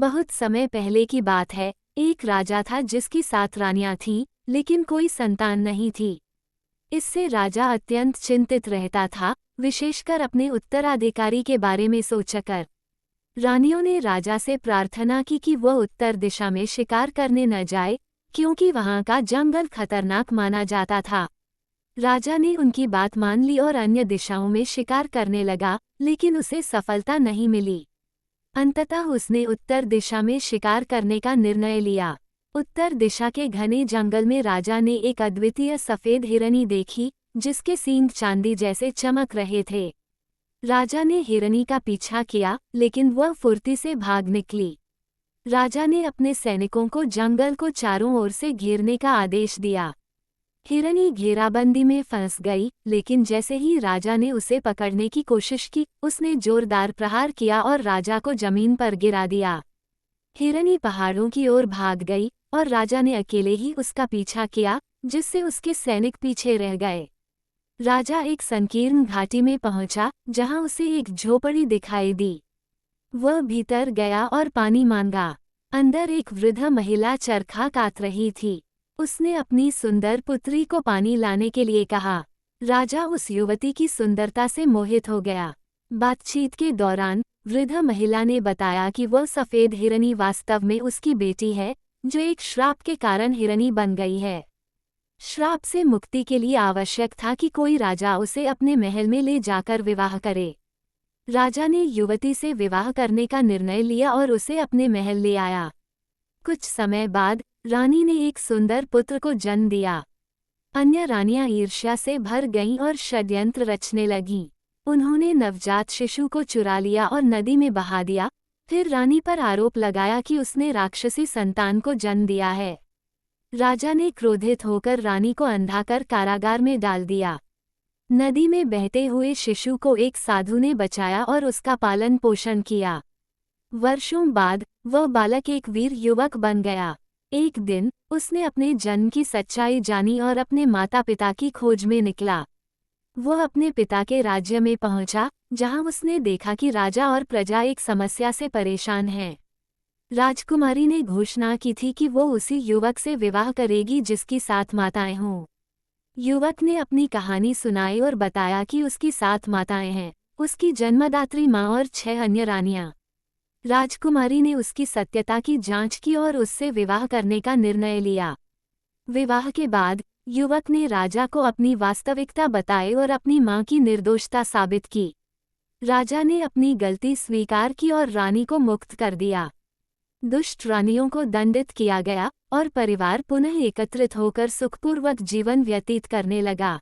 बहुत समय पहले की बात है। एक राजा था जिसकी 7 रानियां थीं, लेकिन कोई संतान नहीं थी। इससे राजा अत्यंत चिंतित रहता था, विशेषकर अपने उत्तराधिकारी के बारे में सोचकर। रानियों ने राजा से प्रार्थना की कि वह उत्तर दिशा में शिकार करने न जाए, क्योंकि वहां का जंगल खतरनाक माना जाता था। राजा ने उनकी बात मान ली और अन्य दिशाओं में शिकार करने लगा, लेकिन उसे सफलता नहीं मिली। अंततः उसने उत्तर दिशा में शिकार करने का निर्णय लिया। उत्तर दिशा के घने जंगल में राजा ने एक अद्वितीय सफेद हिरनी देखी, जिसके सींग चांदी जैसे चमक रहे थे। राजा ने हिरनी का पीछा किया, लेकिन वह फुर्ती से भाग निकली। राजा ने अपने सैनिकों को जंगल को चारों ओर से घेरने का आदेश दिया। हिरनी घेराबंदी में फंस गई, लेकिन जैसे ही राजा ने उसे पकड़ने की कोशिश की, उसने जोरदार प्रहार किया और राजा को जमीन पर गिरा दिया। हिरनी पहाड़ों की ओर भाग गई और राजा ने अकेले ही उसका पीछा किया, जिससे उसके सैनिक पीछे रह गए। राजा एक संकीर्ण घाटी में पहुंचा, जहां उसे एक झोपड़ी दिखाई दी। वह भीतर गया और पानी मांगा। अंदर एक वृद्ध महिला चरखा कात रही थी। उसने अपनी सुंदर पुत्री को पानी लाने के लिए कहा। राजा उस युवती की सुंदरता से मोहित हो गया। बातचीत के दौरान वृद्ध महिला ने बताया कि वह सफेद हिरनी वास्तव में उसकी बेटी है, जो एक श्राप के कारण हिरनी बन गई है। श्राप से मुक्ति के लिए आवश्यक था कि कोई राजा उसे अपने महल में ले जाकर विवाह करे। राजा ने युवती से विवाह करने का निर्णय लिया और उसे अपने महल ले आया। कुछ समय बाद रानी ने एक सुंदर पुत्र को जन्म दिया। अन्य रानियां ईर्ष्या से भर गईं और षड्यंत्र रचने लगीं। उन्होंने नवजात शिशु को चुरा लिया और नदी में बहा दिया। फिर रानी पर आरोप लगाया कि उसने राक्षसी संतान को जन्म दिया है। राजा ने क्रोधित होकर रानी को अंधा कर कारागार में डाल दिया। नदी में बहते हुए शिशु को एक साधु ने बचाया और उसका पालन पोषण किया। वर्षों बाद वह बालक एक वीर युवक बन गया। एक दिन उसने अपने जन्म की सच्चाई जानी और अपने माता पिता की खोज में निकला। वह अपने पिता के राज्य में पहुंचा, जहां उसने देखा कि राजा और प्रजा एक समस्या से परेशान हैं। राजकुमारी ने घोषणा की थी कि वो उसी युवक से विवाह करेगी जिसकी 7 माताएं हों। युवक ने अपनी कहानी सुनाई और बताया कि उसकी 7 माताएं हैं, उसकी जन्मदात्री माँ और 6 अन्य रानियां। राजकुमारी ने उसकी सत्यता की जांच की और उससे विवाह करने का निर्णय लिया। विवाह के बाद युवक ने राजा को अपनी वास्तविकता बताई और अपनी मां की निर्दोषता साबित की। राजा ने अपनी गलती स्वीकार की और रानी को मुक्त कर दिया। दुष्ट रानियों को दंडित किया गया और परिवार पुनः एकत्रित होकर सुखपूर्वक जीवन व्यतीत करने लगा।